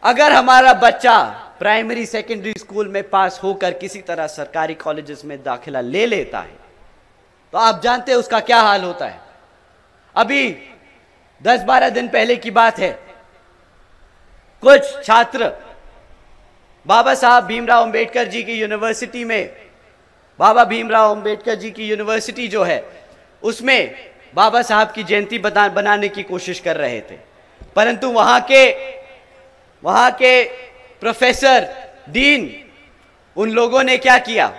अगर हमारा बच्चा प्राइमरी सेकेंडरी स्कूल में पास होकर किसी तरह सरकारी कॉलेजेस में दाखिला ले लेता है तो आप जानते हैं उसका क्या हाल होता है। अभी 10-12 दिन पहले की बात है, कुछ छात्र बाबा साहब भीमराव अंबेडकर जी की यूनिवर्सिटी में, बाबा भीमराव अंबेडकर जी की यूनिवर्सिटी जो है उसमें बाबा साहब की जयंती बनाने की कोशिश कर रहे थे, परंतु वहां के प्रोफेसर, डीन, उन लोगों ने क्या किया,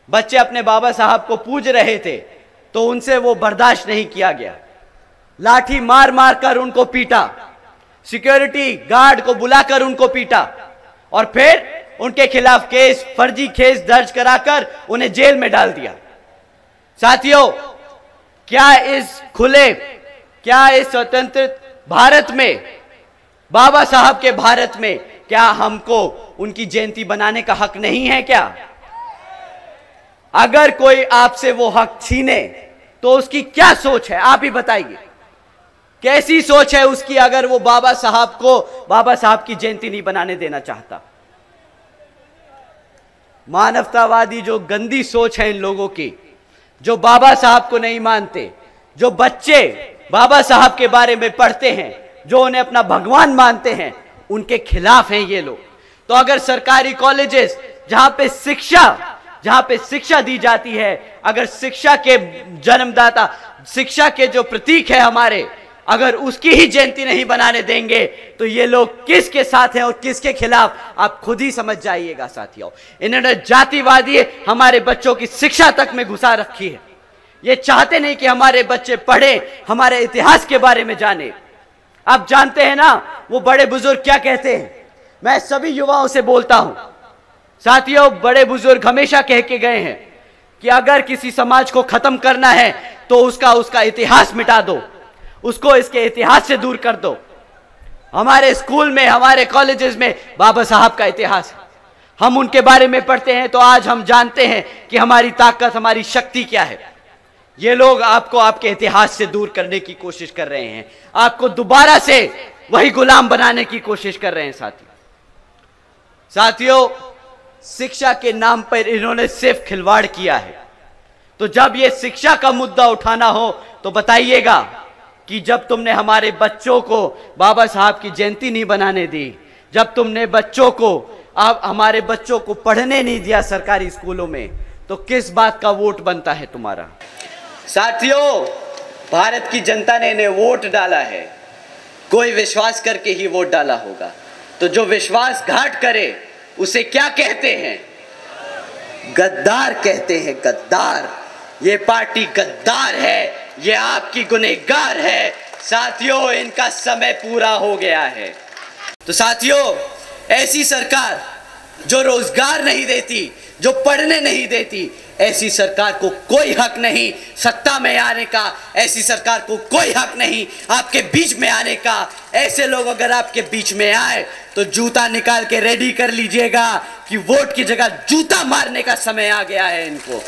बच्चे अपने बाबा साहब को पूज रहे थे तो उनसे वो बर्दाश्त नहीं किया गया, लाठी मार मार कर उनको पीटा, सिक्योरिटी गार्ड को बुलाकर उनको पीटा और फिर उनके खिलाफ केस, फर्जी केस दर्ज कराकर उन्हें जेल में डाल दिया। साथियों, क्या इस स्वतंत्र भारत में, बाबा साहब के भारत में, क्या हमको उनकी जयंती बनाने का हक नहीं है क्या? अगर कोई आपसे वो हक छीने तो उसकी क्या सोच है, आप ही बताइए, कैसी सोच है उसकी अगर वो बाबा साहब की जयंती नहीं बनाने देना चाहता। मानवतावादी जो गंदी सोच है इन लोगों की, जो बाबा साहब को नहीं मानते, जो बच्चे बाबा साहब के बारे में पढ़ते हैं, जो उन्हें अपना भगवान मानते हैं, उनके खिलाफ हैं ये लोग। तो अगर सरकारी कॉलेजेस जहां पे शिक्षा दी जाती है, अगर शिक्षा के जन्मदाता, शिक्षा के जो प्रतीक है हमारे, अगर उसकी ही जयंती नहीं बनाने देंगे तो ये लोग किसके साथ हैं और किसके खिलाफ, आप खुद ही समझ जाइएगा। साथियों, इन्होंने जातिवादी हमारे बच्चों की शिक्षा तक में घुसा रखी है। ये चाहते नहीं कि हमारे बच्चे पढ़े, हमारे इतिहास के बारे में जाने। आप जानते हैं ना वो बड़े बुजुर्ग क्या कहते हैं, मैं सभी युवाओं से बोलता हूं साथियों, बड़े बुजुर्ग हमेशा कह के गए हैं कि अगर किसी समाज को खत्म करना है तो उसका इतिहास मिटा दो, उसको इसके इतिहास से दूर कर दो। हमारे स्कूल में, हमारे कॉलेजेस में बाबा साहब का इतिहास है, हम उनके बारे में पढ़ते हैं तो आज हम जानते हैं कि हमारी ताकत, हमारी शक्ति क्या है। ये लोग आपको आपके इतिहास से दूर करने की कोशिश कर रहे हैं, आपको दोबारा से वही गुलाम बनाने की कोशिश कर रहे हैं। साथियों, शिक्षा के नाम पर इन्होंने सिर्फ खिलवाड़ किया है। तो जब ये शिक्षा का मुद्दा उठाना हो तो बताइएगा कि जब तुमने हमारे बच्चों को बाबा साहब की जयंती नहीं बनाने दी, जब तुमने हमारे बच्चों को पढ़ने नहीं दिया सरकारी स्कूलों में, तो किस बात का वोट बनता है तुम्हारा? साथियों, भारत की जनता ने इन्हें वोट डाला है, कोई विश्वास करके ही वोट डाला होगा। तो जो विश्वासघात करे उसे क्या कहते हैं? गद्दार कहते हैं, गद्दार। ये पार्टी गद्दार है, ये आपकी गुनहगार है। साथियों, इनका समय पूरा हो गया है। तो साथियों, ऐसी सरकार जो रोजगार नहीं देती, जो पढ़ने नहीं देती, ऐसी सरकार को कोई हक नहीं सत्ता में आने का, ऐसी सरकार को कोई हक नहीं आपके बीच में आने का। ऐसे लोग अगर आपके बीच में आए तो जूता निकाल के रेडी कर लीजिएगा कि वोट की जगह जूता मारने का समय आ गया है इनको।